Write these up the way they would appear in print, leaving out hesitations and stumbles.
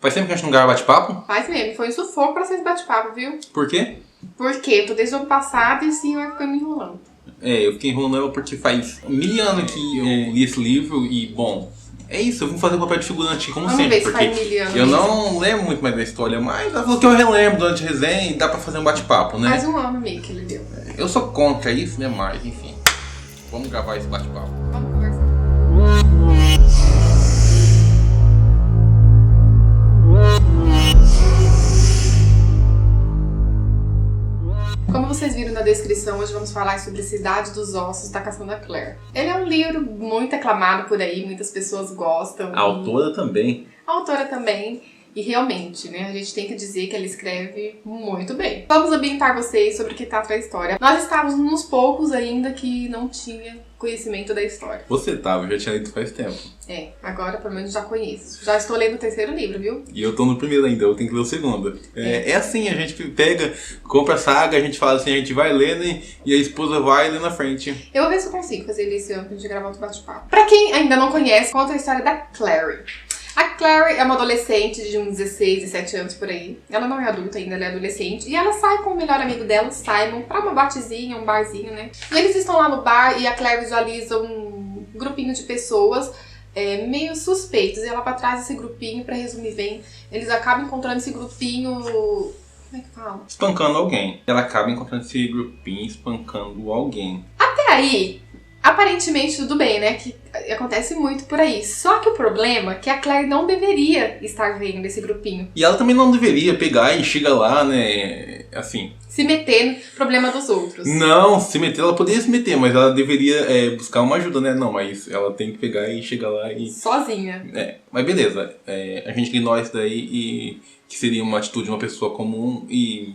Faz tempo que a gente não grava bate-papo? Faz mesmo, foi um sufoco pra vocês bate-papo, viu? Por quê? Porque eu tô desde o ano passado e assim vai ficando me enrolando. Eu fiquei enrolando ela porque faz 1000 anos que eu li esse livro e, bom, é isso, eu vim fazer o papel de figurante como Vamos sempre, ver se porque faz 1000 anos eu mesmo. não lembro muito mais da história, mas ela falou que eu relembro durante a resenha e dá pra fazer um bate-papo, né? Faz um ano meio que ele deu. Eu sou contra isso, né? Mas, enfim, vamos gravar esse bate-papo. Vamos conversar. Como vocês viram na descrição, hoje vamos falar sobre Cidade dos Ossos, da Cassandra Clare. Ele é um livro muito aclamado por aí, muitas pessoas gostam. A autora também. A autora também. E realmente, né, a gente tem que dizer que ela escreve muito bem. Vamos ambientar vocês sobre o que trata a história. Nós estávamos nos poucos ainda que não tinha conhecimento da história. Você tava, eu já tinha lido faz tempo. Agora pelo menos já conheço. Já estou lendo o terceiro livro, viu? E eu tô no primeiro ainda, eu tenho que ler o segundo. É assim, a gente pega, compra a saga, a gente fala assim, a gente vai lendo e a esposa vai lendo na frente. Eu vou ver se eu consigo fazer isso esse ano pra gente gravar outro bate-papo. Pra quem ainda não conhece, conta a história da Clary. A Clary é uma adolescente de uns 16, 17 anos por aí. Ela não é adulta ainda, ela é adolescente. E ela sai com o melhor amigo dela, o Simon, pra uma botezinha, um barzinho, né? E eles estão lá no bar e a Clary visualiza um grupinho de pessoas meio suspeitos. E ela vai atrás desse grupinho, pra resumir bem. Eles acabam encontrando esse grupinho... Como é que fala? Espancando alguém. Ela acaba encontrando esse grupinho espancando alguém. Até aí... Aparentemente tudo bem, né? Que acontece muito por aí. Só que o problema é que a Clary não deveria estar vendo esse grupinho. E ela também não deveria pegar e chegar lá, né? Assim. Se meter no problema dos outros. Não, se meter, ela poderia se meter, mas ela deveria buscar uma ajuda, né? Não, mas ela tem que pegar e chegar lá e... Sozinha. Mas beleza. A gente ignora isso daí e que seria uma atitude de uma pessoa comum e...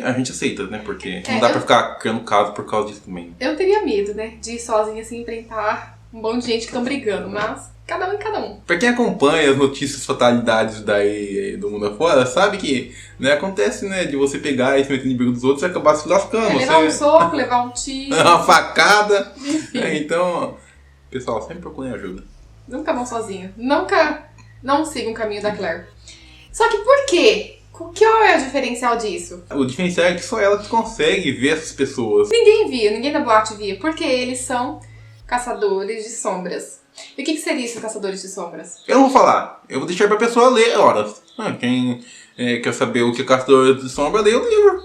A gente aceita, né? Porque não dá pra ficar criando caso por causa disso também. Eu teria medo, né? De ir sozinha assim enfrentar um monte de gente que estão brigando, mas cada um em cada um. Pra quem acompanha as notícias, fatalidades daí do mundo afora, sabe que acontece, né? De você pegar e se meter no briga dos outros e acabar se lascando. Levar um soco, levar um tiro. Uma facada. Enfim. Então, pessoal, sempre procurem ajuda. Nunca vão sozinho. Nunca não sigam o caminho da Claire. Só que por quê? Qual é o diferencial disso? O diferencial é que só ela que consegue ver essas pessoas. Ninguém da boate via, porque eles são caçadores de sombras. E o que seria isso, caçadores de sombras? Eu não vou falar, eu vou deixar pra pessoa ler horas. Quem quer saber o que é caçador de sombra, lê o livro.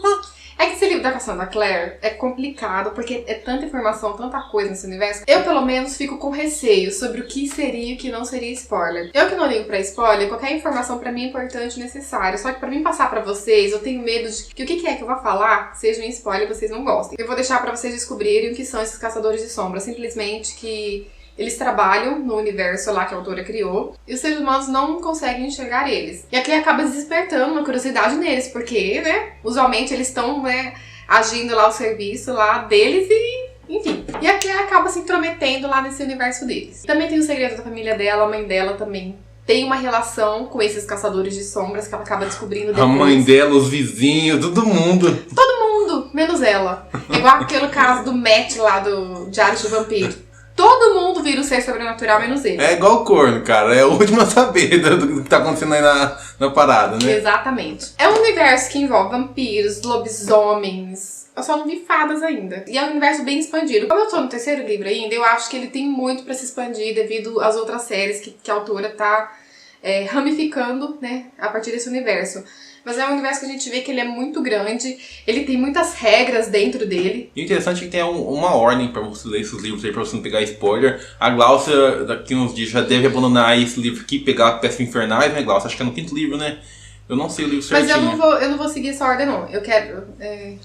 É que esse livro da Cassandra Clare é complicado, porque é tanta informação, tanta coisa nesse universo. Eu, pelo menos, fico com receio sobre o que seria e o que não seria spoiler. Eu que não ligo pra spoiler, qualquer informação pra mim é importante e necessária. Só que pra mim passar pra vocês, eu tenho medo de que o que é que eu vou falar seja um spoiler e vocês não gostem. Eu vou deixar pra vocês descobrirem o que são esses caçadores de sombras. Simplesmente que... eles trabalham no universo lá que a autora criou e os seres humanos não conseguem enxergar eles. E aqui acaba despertando uma curiosidade neles, porque, né, usualmente eles estão, agindo lá o serviço lá deles e, enfim. E aqui acaba se intrometendo lá nesse universo deles. Também tem o segredo da família dela, a mãe dela também tem uma relação com esses caçadores de sombras que ela acaba descobrindo depois. A mãe dela, os vizinhos, todo mundo. Todo mundo, menos ela. É igual aquele caso do Matt lá do Diário de Vampiro. Todo mundo vira um ser sobrenatural, menos ele. É igual o corno, cara. É o último a saber do que tá acontecendo aí na parada, né? Exatamente. É um universo que envolve vampiros, lobisomens. Eu só não vi fadas ainda. E é um universo bem expandido. Como eu tô no terceiro livro ainda, eu acho que ele tem muito pra se expandir devido às outras séries que a autora tá ramificando, né, a partir desse universo. Mas é um universo que a gente vê que ele é muito grande, ele tem muitas regras dentro dele. E o interessante é que tem uma ordem pra você ler esses livros aí, pra você não pegar spoiler. A Glaucia, daqui uns dias, já deve abandonar esse livro aqui, pegar Peças Infernais, né, Glaucia? Acho que é no 5º livro, né? Eu não sei o livro certinho. Mas eu não vou seguir essa ordem, não. Eu quero...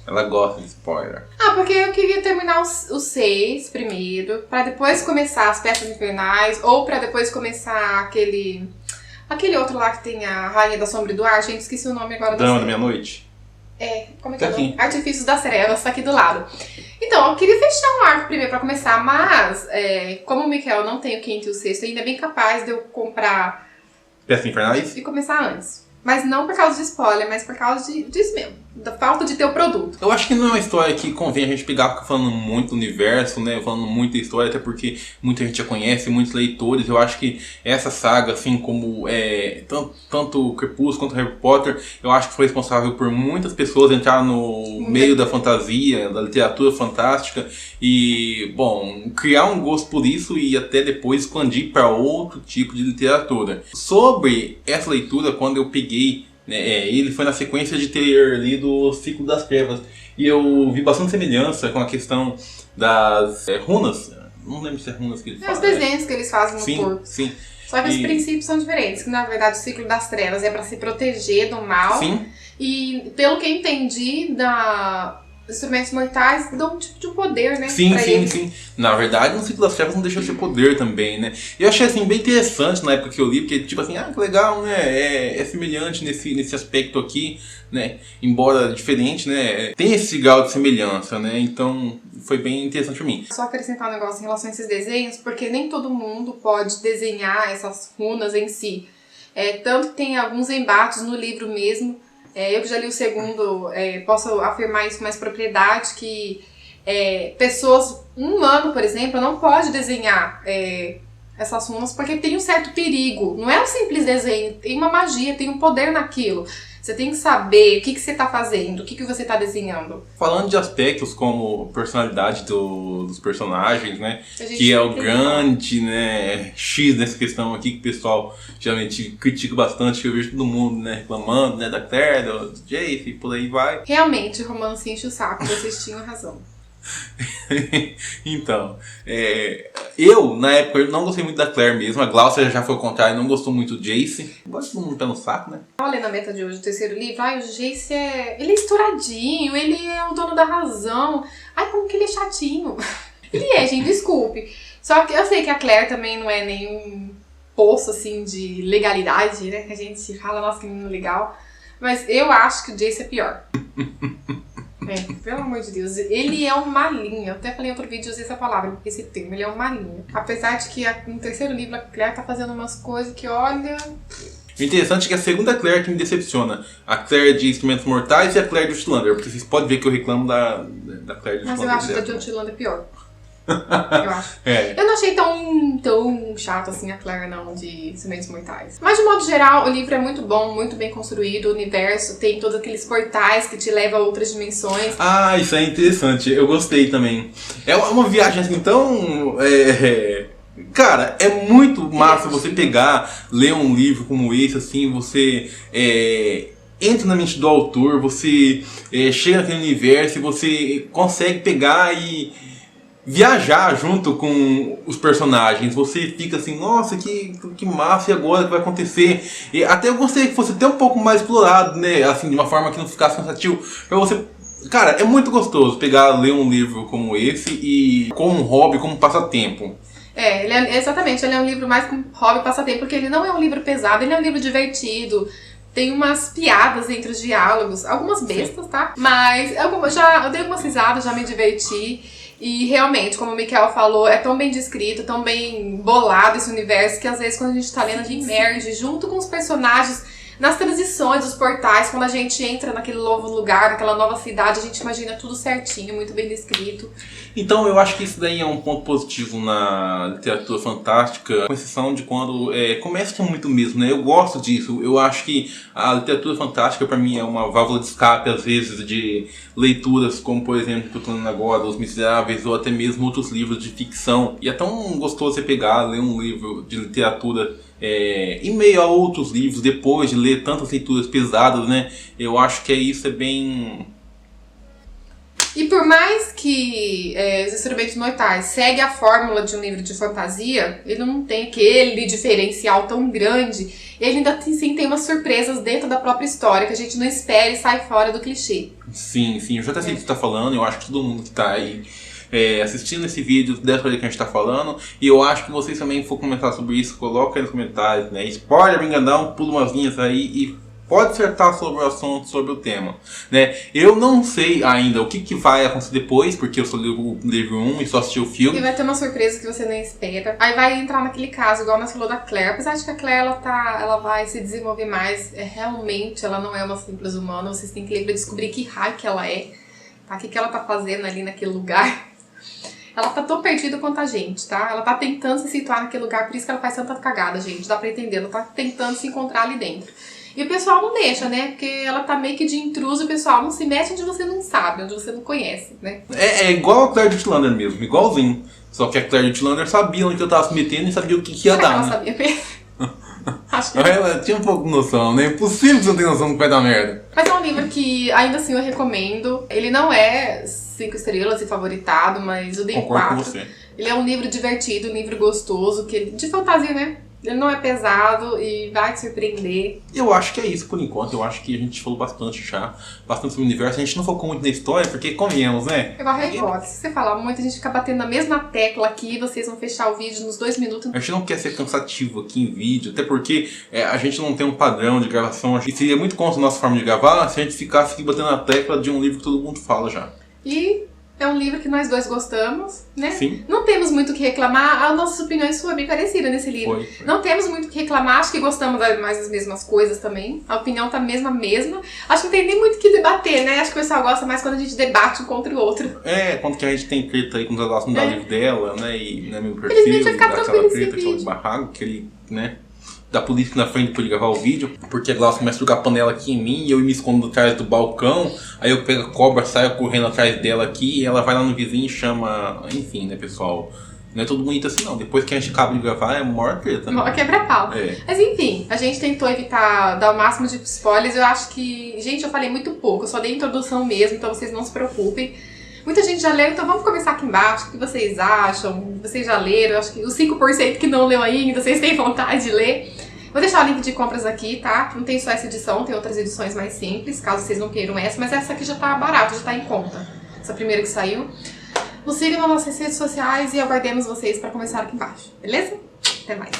Ela gosta de spoiler. Porque eu queria terminar os 6 primeiro, pra depois começar as Peças Infernais, ou pra depois começar aquele outro lá que tem a Rainha da Sombra e do Ar, gente, esqueci o nome agora. Dama da Meia-Noite? Como é que é o nome? Artifícios das Trevas, tá aqui do lado. Então, eu queria fechar um arco primeiro pra começar, mas como o Mikael não tem o 5º e o 6º, ainda é bem capaz de eu comprar... Peças Infernais? E começar antes. Mas não por causa de spoiler, mas por causa disso mesmo. da falta de ter o produto. Eu acho que não é uma história que convém a gente pegar ficar falando muito do universo, né? Falando muito da história, até porque muita gente já conhece, muitos leitores. Eu acho que essa saga, assim como tanto o Crepúsculo quanto Harry Potter, eu acho que foi responsável por muitas pessoas entrar no meio da fantasia, da literatura fantástica e, bom, criar um gosto por isso e até depois expandir para outro tipo de literatura. Sobre essa leitura, quando eu peguei, ele foi na sequência de ter lido O Ciclo das Trevas. E eu vi bastante semelhança com a questão das runas. Não lembro se é runas que eles fazem. Os desenhos que eles fazem no corpo. Sim. Só que os princípios são diferentes. Que na verdade o Ciclo das Trevas é para se proteger do mal. Sim. E pelo que eu entendi Instrumentos Mortais dão um tipo de poder, né? Sim. Na verdade, no Ciclo das Trevas não deixa de ter poder também, né? Eu achei, assim, bem interessante na época que eu li, porque, tipo assim, que legal, né? É semelhante nesse aspecto aqui, né? Embora diferente, né? Tem esse grau de semelhança, né? Então, foi bem interessante pra mim. Só acrescentar um negócio em relação a esses desenhos, porque nem todo mundo pode desenhar essas runas em si. Tanto que tem alguns embates no livro mesmo. Eu que já li o segundo, posso afirmar isso com mais propriedade, que pessoas, um humano, por exemplo, não pode desenhar essas runas porque tem um certo perigo. Não é um simples desenho, tem uma magia, tem um poder naquilo. Você tem que saber o que você está fazendo, o que você está desenhando. Falando de aspectos como personalidade dos personagens, né? Que é o grande, né, X nessa questão aqui, que o pessoal geralmente critica bastante, que eu vejo todo mundo, né, reclamando, né, da Claire, do Jace e por aí vai. Realmente, o romance enche o saco, vocês tinham razão. Então, eu, na época, eu não gostei muito da Claire mesmo. A Glaucia já foi o contrário, não gostou muito do Jace. Gosto todo mundo pelo saco, né? Eu lendo a meta de hoje, o terceiro livro, o Jace ele é estouradinho, ele é o dono da razão. Como que ele é chatinho. Ele gente, desculpe. Só que eu sei que a Claire também não é nenhum poço, assim, de legalidade, né? Que a gente fala, nossa, que menino legal. Mas eu acho que o Jace é pior. Pelo amor de Deus, ele é um malinho. Eu até falei em outro vídeo, usei essa palavra, esse termo, ele é um malinho. Apesar de que no terceiro livro a Claire tá fazendo umas coisas que, olha... O interessante é que a segunda Claire que me decepciona. A Claire de Instrumentos Mortais e a Claire de Outlander. Porque vocês podem ver que eu reclamo da Claire de Outlander. Mas eu acho que a de Outlander pior. Eu acho. Eu não achei tão chato assim a Claire, não, de Instrumentos Mortais. Mas, de modo geral, o livro é muito bom, muito bem construído. O universo tem todos aqueles portais que te levam a outras dimensões. Isso é interessante. Eu gostei também. É uma viagem assim tão... Cara, é muito massa você pegar, ler um livro como esse, assim, você... entra na mente do autor, você chega naquele universo e você consegue pegar e viajar junto com os personagens. Você fica assim, nossa, que massa, e agora o que vai acontecer? E até eu gostaria que fosse até um pouco mais explorado, né? Assim, de uma forma que não ficasse cansativo. Pra você... Cara, é muito gostoso ler um livro como esse e como um hobby, como um passatempo. Exatamente, ele é um livro mais como hobby, passatempo, porque ele não é um livro pesado, ele é um livro divertido. Tem umas piadas entre os diálogos, algumas bestas, tá? Mas eu dei algumas risadas, já me diverti. E realmente, como o Michael falou, é tão bem descrito, tão bem bolado esse universo, que às vezes quando a gente tá lendo, a gente emerge junto com os personagens nas transições, os portais, quando a gente entra naquele novo lugar, naquela nova cidade, a gente imagina tudo certinho, muito bem descrito. Então eu acho que isso daí é um ponto positivo na literatura fantástica, com exceção de quando começa muito mesmo, né? Eu gosto disso, eu acho que a literatura fantástica pra mim é uma válvula de escape às vezes de leituras como, por exemplo, que eu tô lendo agora, Os Miseráveis, ou até mesmo outros livros de ficção. E é tão gostoso você pegar, ler um livro de literatura em meio a outros livros, depois de ler tantas leituras pesadas, né? Eu acho que isso é bem... E por mais que Os Instrumentos Mortais segue a fórmula de um livro de fantasia, ele não tem aquele diferencial tão grande. Ele ainda tem umas surpresas dentro da própria história que a gente não espera e sai fora do clichê. Sim, eu já até sei o que você tá falando. Eu acho que todo mundo que tá aí assistindo esse vídeo dessa coisa que a gente tá falando. E eu acho que vocês também for comentar sobre isso, coloca aí nos comentários, né? Spoiler, brincadão, pula umas linhas aí e pode acertar sobre o assunto, sobre o tema, né? Eu não sei ainda o que vai acontecer depois, porque eu só li o livro 1 e só assisti o filme. E vai ter uma surpresa que você nem espera. Aí vai entrar naquele caso, igual nós falou da Claire. Apesar de que a Claire, ela vai se desenvolver mais. Realmente, ela não é uma simples humana. Vocês têm que descobrir que raio que ela é. Tá? O que ela tá fazendo ali naquele lugar. Ela tá tão perdida quanto a gente, tá? Ela tá tentando se situar naquele lugar, por isso que ela faz tanta cagada, gente. Dá pra entender, ela tá tentando se encontrar ali dentro. E o pessoal não deixa, né? Porque ela tá meio que de intruso, o pessoal não se mete onde você não sabe, onde você não conhece, né? É igual a Claire de Outlander mesmo, igualzinho. Só que a Claire de Outlander sabia onde eu tava se metendo e sabia o que ia dar, ela né? sabia mesmo? Acho que Ela tinha um pouco de noção, né? É impossível que você não tenha noção do que vai dar merda. Mas é um livro que ainda assim eu recomendo. Ele não é 5 estrelas e favoritado, mas eu dei Concordo 4. com você. Ele é um livro divertido, um livro gostoso, de fantasia, né? Ele não é pesado e vai te surpreender. Eu acho que é isso por enquanto. Eu acho que a gente falou bastante já. Bastante sobre o universo. A gente não focou muito na história, porque convenhamos, né? É igual Harry Potter. Se você falar muito, a gente fica batendo na mesma tecla aqui e vocês vão fechar o vídeo nos 2 minutos. A gente não quer ser cansativo aqui em vídeo, até porque a gente não tem um padrão de gravação. E seria muito contra a nossa forma de gravar se a gente ficasse aqui batendo na tecla de um livro que todo mundo fala já. E é um livro que nós dois gostamos, né? Sim. Não temos muito o que reclamar. As nossas opiniões foram bem parecidas nesse livro. Foi. Não temos muito o que reclamar. Acho que gostamos mais das mesmas coisas também. A opinião tá mesma. Acho que não tem nem muito o que debater, né? Acho que o pessoal gosta mais quando a gente debate um contra o outro. Quando que a gente tem treta aí com os negócios no livro dela, né? E no meu Eles perfil, vai ficar daquela tranquilo treta, esse aquele vídeo. barraco, aquele, né? Da polícia na frente depois de gravar o vídeo, porque a Glaucia começa a jogar panela aqui em mim e eu me escondo atrás do balcão, aí eu pego a cobra, saio correndo atrás dela aqui e ela vai lá no vizinho e chama, enfim, né, pessoal? Não é tudo bonito assim não, depois que a gente acaba de gravar é a maior treta, né? Quebra-pau. É. Mas enfim, a gente tentou evitar dar o máximo de spoilers. Eu acho que, gente, eu falei muito pouco, eu só dei introdução mesmo, então vocês não se preocupem. Muita gente já leu, então vamos começar aqui embaixo. O que vocês acham? Vocês já leram? Eu acho que os 5% que não leu ainda, vocês têm vontade de ler. Vou deixar o link de compras aqui, tá? Não tem só essa edição, tem outras edições mais simples, caso vocês não queiram essa. Mas essa aqui já tá barata, já tá em conta. Essa primeira que saiu. Nos sigam nas nossas redes sociais e aguardemos vocês pra começar aqui embaixo, beleza? Até mais.